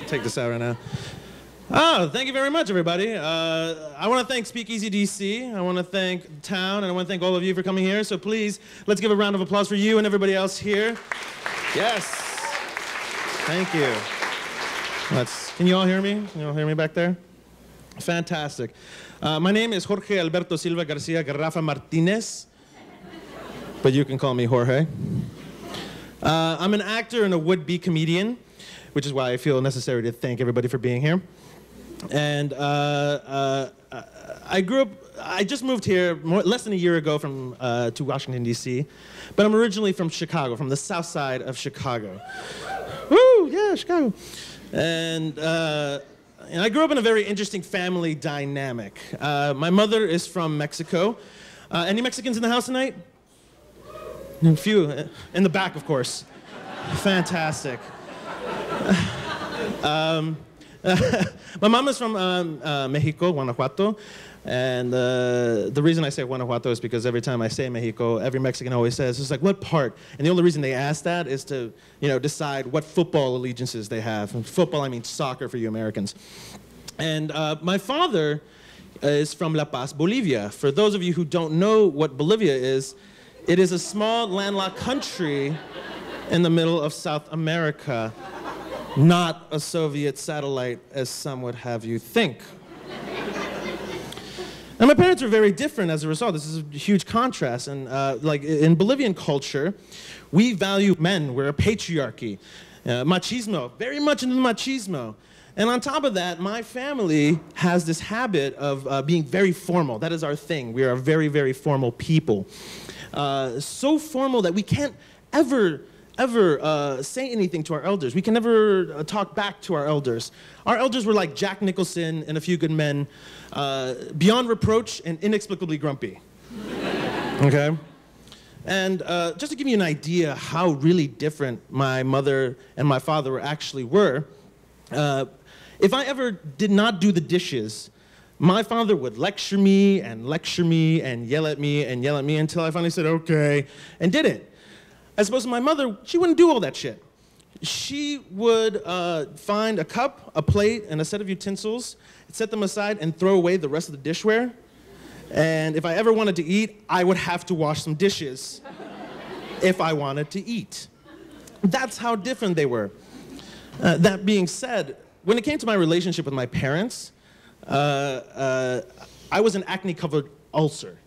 take this out right now. Oh, thank you very much, everybody. I want to thank SpeakeasyDC. I want to thank the town, and I want to thank all of you for coming here. So please, let's give a round of applause for you and everybody else here. Yes. Thank you. Can you all hear me? Can you all hear me back there? Fantastic. My name is Jorge Alberto Silva Garcia Garrafa Martinez, but you can call me Jorge. I'm an actor and a would-be comedian, which is why I feel necessary to thank everybody for being here. And I just moved here less than a year ago to Washington, D.C., but I'm originally from Chicago, from the south side of Chicago. Woo, yeah, Chicago. And I grew up in a very interesting family dynamic. My mother is from Mexico. Any Mexicans in the house tonight? A few. In the back, of course. Fantastic. My mom is from Mexico, Guanajuato, and the reason I say Guanajuato is because every time I say Mexico, every Mexican always says, it's like, what part? And the only reason they ask that is to, decide what football allegiances they have. And football, I mean soccer for you Americans. And my father is from La Paz, Bolivia. For those of you who don't know what Bolivia is, it is a small landlocked country in the middle of South America. Not a Soviet satellite, as some would have you think. And my parents are very different as a result. This is a huge contrast. And like in Bolivian culture, we value men. We're a patriarchy. Machismo, very much into the machismo. And on top of that, my family has this habit of being very formal. That is our thing. We are a very, very formal people. So formal that we can't ever say anything to our elders. We can never talk back to our elders. Our elders were like Jack Nicholson and A Few Good Men, beyond reproach and inexplicably grumpy. Okay? And just to give you an idea how really different my mother and my father actually were, if I ever did not do the dishes, my father would lecture me and yell at me until I finally said, okay, and did it. As opposed to my mother, she wouldn't do all that shit. She would find a cup, a plate, and a set of utensils, set them aside, and throw away the rest of the dishware. And if I ever wanted to eat, I would have to wash some dishes if I wanted to eat. That's how different they were. That being said, when it came to my relationship with my parents, I was an acne-covered ulcer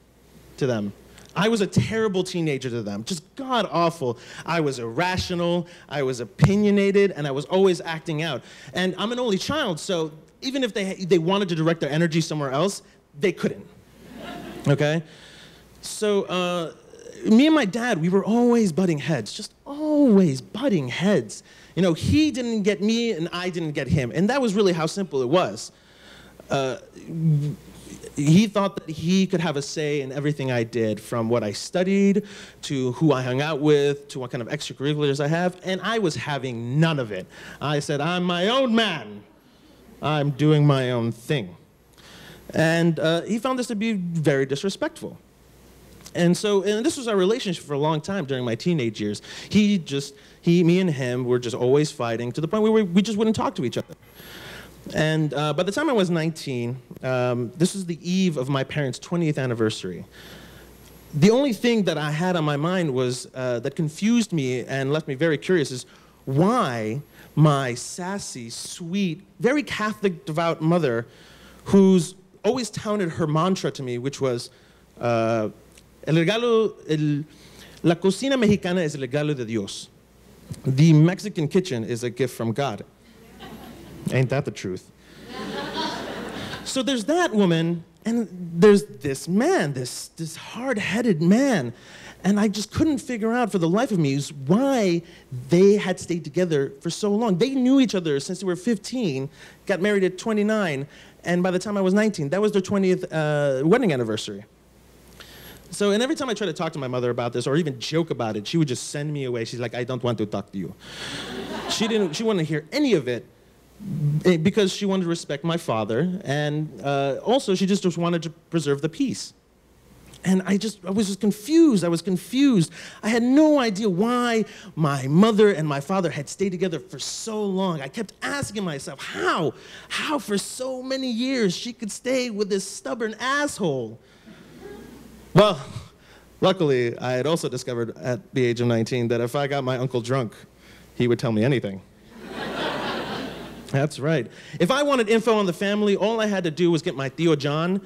to them. I was a terrible teenager to them, just god-awful. I was irrational, I was opinionated, and I was always acting out. And I'm an only child, so even if they wanted to direct their energy somewhere else, they couldn't, okay? So me and my dad, we were always butting heads, just always butting heads. He didn't get me, and I didn't get him, and that was really how simple it was. He thought that he could have a say in everything I did, from what I studied, to who I hung out with, to what kind of extracurriculars I have, and I was having none of it. I said, I'm my own man. I'm doing my own thing. And he found this to be very disrespectful. And this was our relationship for a long time during my teenage years. Me and him were just always fighting to the point where we just wouldn't talk to each other. And by the time I was 19, this was the eve of my parents' 20th anniversary. The only thing that I had on my mind was, that confused me and left me very curious, is why my sassy, sweet, very Catholic, devout mother, who's always touted her mantra to me, which was, la cocina mexicana es el regalo de Dios. The Mexican kitchen is a gift from God. Ain't that the truth? So there's that woman, and there's this man, this hard-headed man. And I just couldn't figure out for the life of me why they had stayed together for so long. They knew each other since they were 15, got married at 29, and by the time I was 19, that was their 20th wedding anniversary. So, and every time I tried to talk to my mother about this, or even joke about it, she would just send me away. She's like, I don't want to talk to you. She wanted to hear any of it, because she wanted to respect my father, and also she just wanted to preserve the peace. And I was just confused. I was confused. I had no idea why my mother and my father had stayed together for so long. I kept asking myself, how for so many years she could stay with this stubborn asshole. Well, luckily, I had also discovered at the age of 19 that if I got my uncle drunk, he would tell me anything. That's right. If I wanted info on the family, all I had to do was get my Tío John,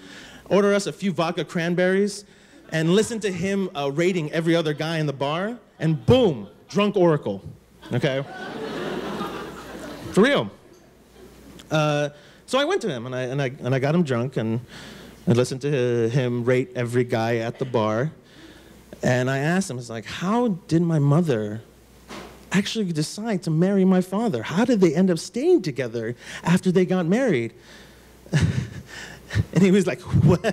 order us a few vodka cranberries, and listen to him rating every other guy in the bar, and boom, drunk oracle, okay? For real. So I went to him, and I got him drunk, and I listened to him rate every guy at the bar, and I asked him, it's like, how did my mother actually decide to marry my father? How did they end up staying together after they got married? And he was like, what?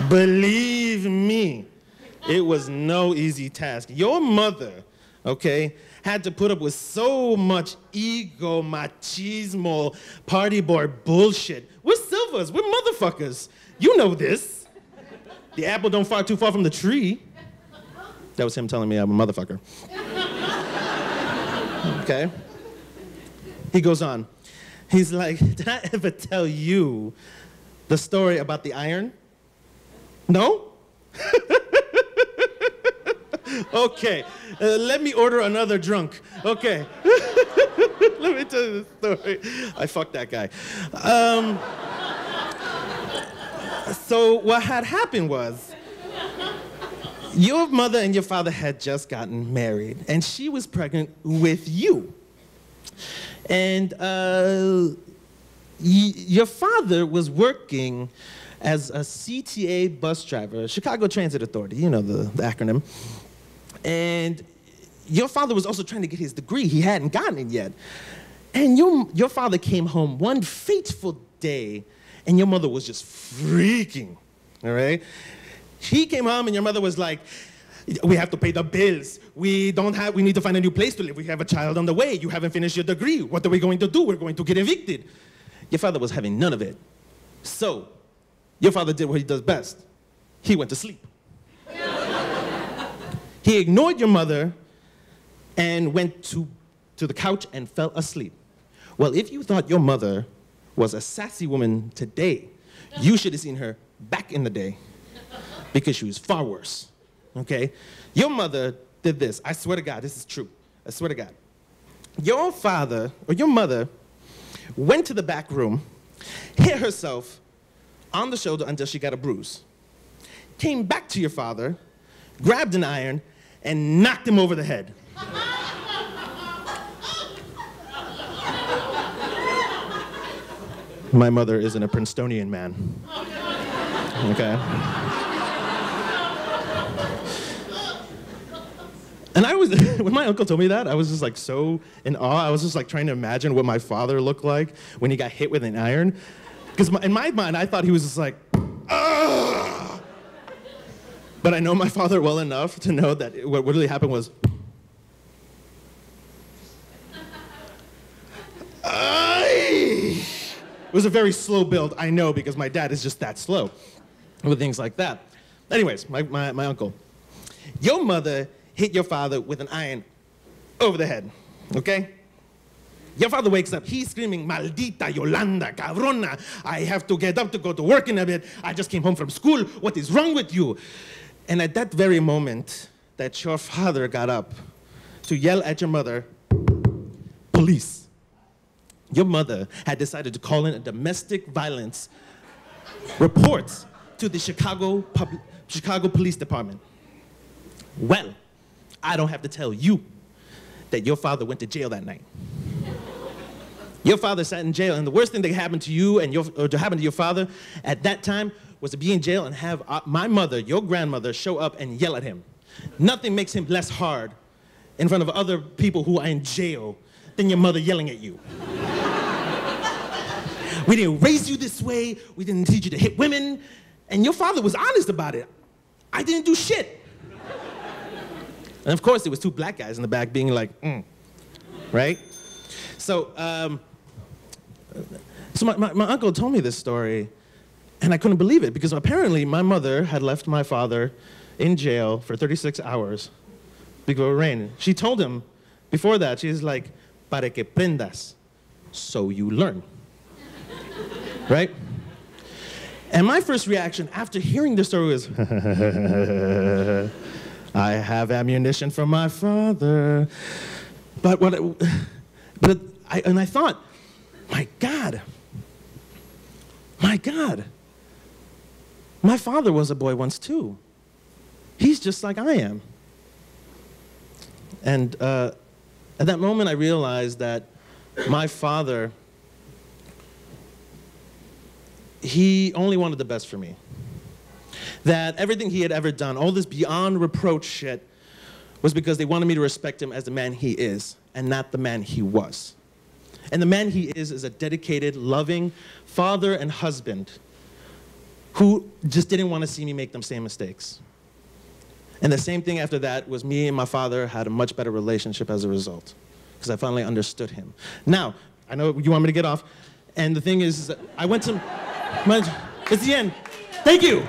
Believe me, it was no easy task. Your mother, okay, had to put up with so much ego, machismo, party boy bullshit. We're Silvas, we're motherfuckers. You know this. The apple don't fall too far from the tree. That was him telling me I'm a motherfucker. Okay? He goes on. He's like, did I ever tell you the story about the iron? No? Okay, let me order another drunk. Okay. Let me tell you the story. I fucked that guy. So what had happened was, your mother and your father had just gotten married, and she was pregnant with you. And your father was working as a CTA bus driver, Chicago Transit Authority, you know the acronym. And your father was also trying to get his degree. He hadn't gotten it yet. And your father came home one fateful day, and your mother was just freaking, all right? He came home and your mother was like, we have to pay the bills. We need to find a new place to live. We have a child on the way. You haven't finished your degree. What are we going to do? We're going to get evicted. Your father was having none of it. So, your father did what he does best. He went to sleep. He ignored your mother and went to the couch and fell asleep. Well, if you thought your mother was a sassy woman today, you should have seen her back in the day, because she was far worse, okay? Your mother did this. I swear to God, this is true. I swear to God. Your father, or your mother, went to the back room, hit herself on the shoulder until she got a bruise, came back to your father, grabbed an iron, and knocked him over the head. My mother isn't a Princetonian man, okay? And when my uncle told me that, I was just like so in awe. I was just like trying to imagine what my father looked like when he got hit with an iron. Because in my mind, I thought he was just like, ugh. But I know my father well enough to know that what really happened was, it was a very slow build, I know, because my dad is just that slow with things like that. Anyways, my uncle. Your mother hit your father with an iron over the head, okay? Your father wakes up, he's screaming, maldita Yolanda, cabrona, I have to get up to go to work in a bit, I just came home from school, what is wrong with you? And at that very moment that your father got up to yell at your mother, police. Your mother had decided to call in a domestic violence report to the Chicago Police Department. Well, I don't have to tell you that your father went to jail that night. Your father sat in jail, and the worst thing that happened to you or to happen to your father at that time was to be in jail and have my mother, your grandmother, show up and yell at him. Nothing makes him less hard in front of other people who are in jail than your mother yelling at you. We didn't raise you this way, we didn't teach you to hit women, and your father was honest about it. I didn't do shit. And of course, there was two black guys in the back being like, right? So, my uncle told me this story, And I couldn't believe it, because apparently my mother had left my father in jail for 36 hours because of rain. She told him before that, she's like, para que prendas, so you learn. Right? And my first reaction after hearing this story was, I have ammunition from my father. And I thought, my God, my father was a boy once too. He's just like I am. And at that moment I realized that my father, he only wanted the best for me. That everything he had ever done, all this beyond reproach shit, was because they wanted me to respect him as the man he is, and not the man he was. And the man he is a dedicated, loving father and husband who just didn't want to see me make them same mistakes. And the same thing after that was me and my father had a much better relationship as a result, because I finally understood him. Now, I know you want me to get off, and the thing is, I went to, it's the end. Thank you.